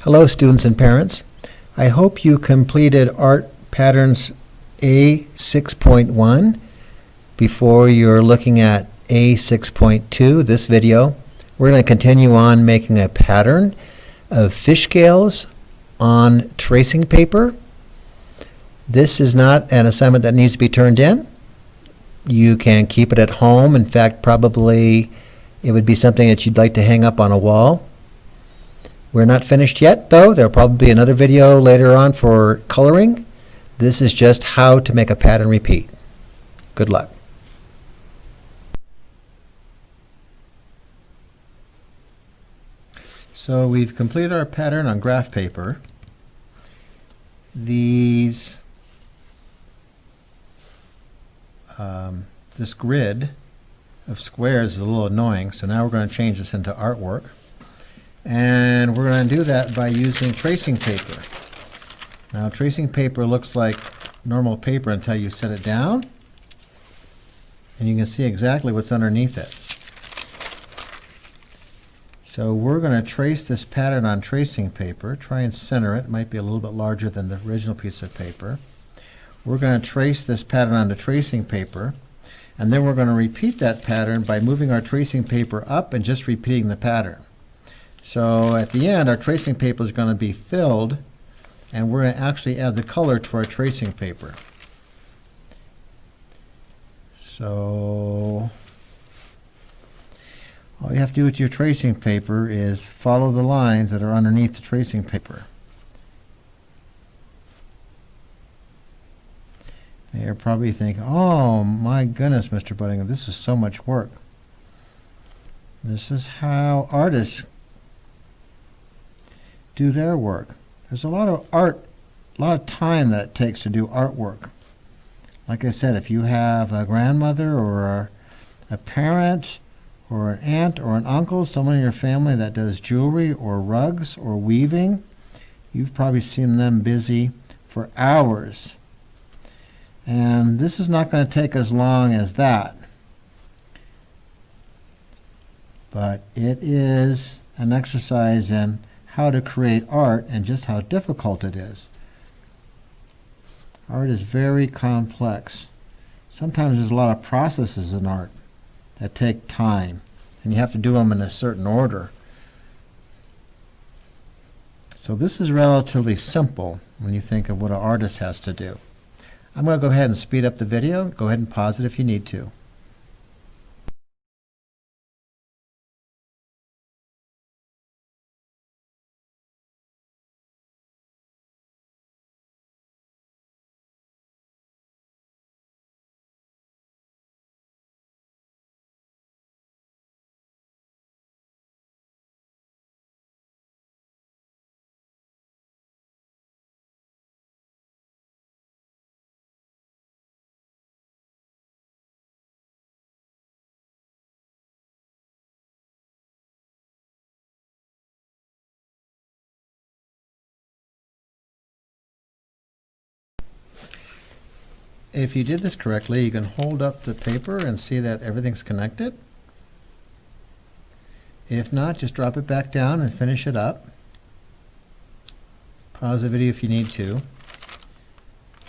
Hello students and parents. I hope you completed Art Patterns A6.1 before you're looking at A6.2, this video. We're going to continue on making a pattern of fish scales on tracing paper. This is not an assignment that needs to be turned in. You can keep it at home. In fact, probably it would be something that you'd like to hang up on a wall. We're not finished yet, though. There'll probably be another video later on for coloring. This is just how to make a pattern repeat. Good luck. So we've completed our pattern on graph paper. This grid of squares is a little annoying, so now we're going to change this into artwork. And we're going to do that by using tracing paper. Now, tracing paper looks like normal paper until you set it down, and you can see exactly what's underneath it. So we're going to trace this pattern on tracing paper, try and center it. It might be a little bit larger than the original piece of paper. We're going to trace this pattern onto tracing paper, and then we're going to repeat that pattern by moving our tracing paper up and just repeating the pattern. So at the end, our tracing paper is going to be filled, and we're going to actually add the color to our tracing paper. So all you have to do with your tracing paper is follow the lines that are underneath the tracing paper. And you're probably thinking, oh my goodness, Mr. Buddingham, this is so much work. This is how artists do their work. There's a lot of art, a lot of time that it takes to do artwork. Like I said, if you have a grandmother or a parent or an aunt or an uncle, someone in your family that does jewelry or rugs or weaving, you've probably seen them busy for hours. And this is not going to take as long as that. But it is an exercise in how to create art and just how difficult it is. Art is very complex. Sometimes there's a lot of processes in art that take time, and you have to do them in a certain order. So this is relatively simple when you think of what an artist has to do. I'm going to go ahead and speed up the video. Go ahead and pause it if you need to. If you did this correctly, you can hold up the paper and see that everything's connected. If not, just drop it back down and finish it up. Pause the video if you need to.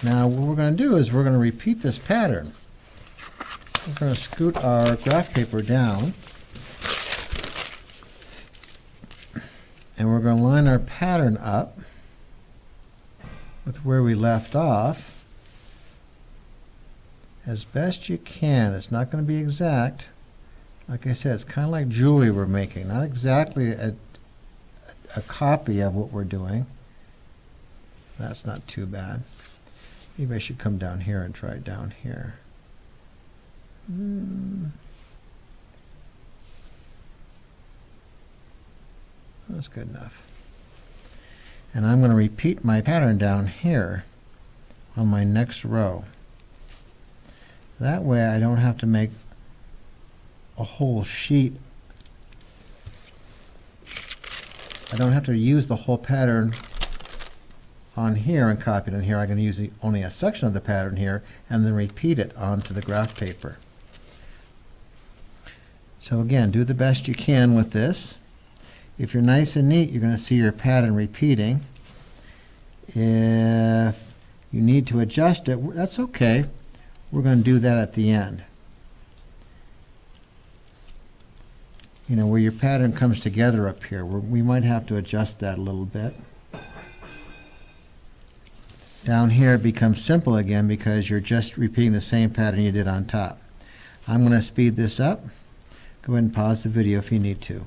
Now what we're going to do is we're going to repeat this pattern. We're going to scoot our graph paper down, and we're going to line our pattern up with where we left off as best you can. It's not going to be exact. Like I said, it's kind of like jewelry we're making, not exactly a copy of what we're doing. That's not too bad. Maybe I should come down here and try it down here. That's good enough. And I'm going to repeat my pattern down here on my next row. That way I don't have to make a whole sheet. I don't have to use the whole pattern on here and copy it in here. I can use only a section of the pattern here and then repeat it onto the graph paper. So again, do the best you can with this. If you're nice and neat, you're going to see your pattern repeating. If you need to adjust it, that's okay. We're going to do that at the end. You know, where your pattern comes together up here, we might have to adjust that a little bit. Down here it becomes simple again because you're just repeating the same pattern you did on top. I'm going to speed this up. Go ahead and pause the video if you need to.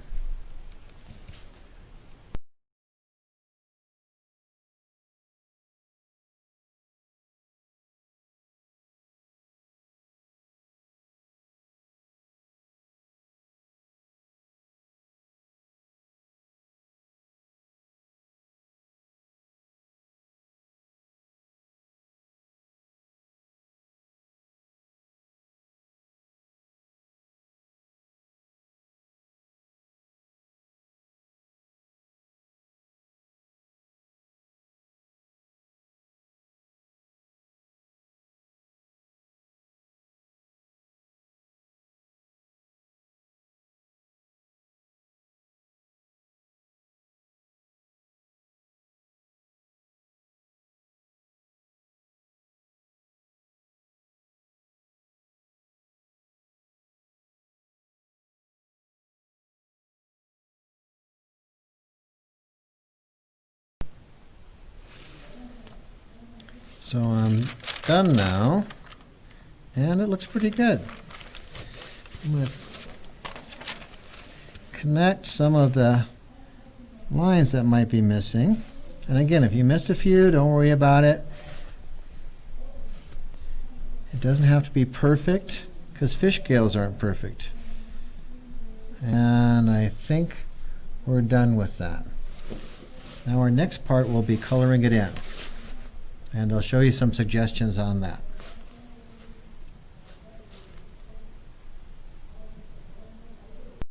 So I'm done now, and it looks pretty good. I'm going to connect some of the lines that might be missing. And again, if you missed a few, don't worry about it. It doesn't have to be perfect, because fish scales aren't perfect. And I think we're done with that. Now our next part will be coloring it in. And I'll show you some suggestions on that.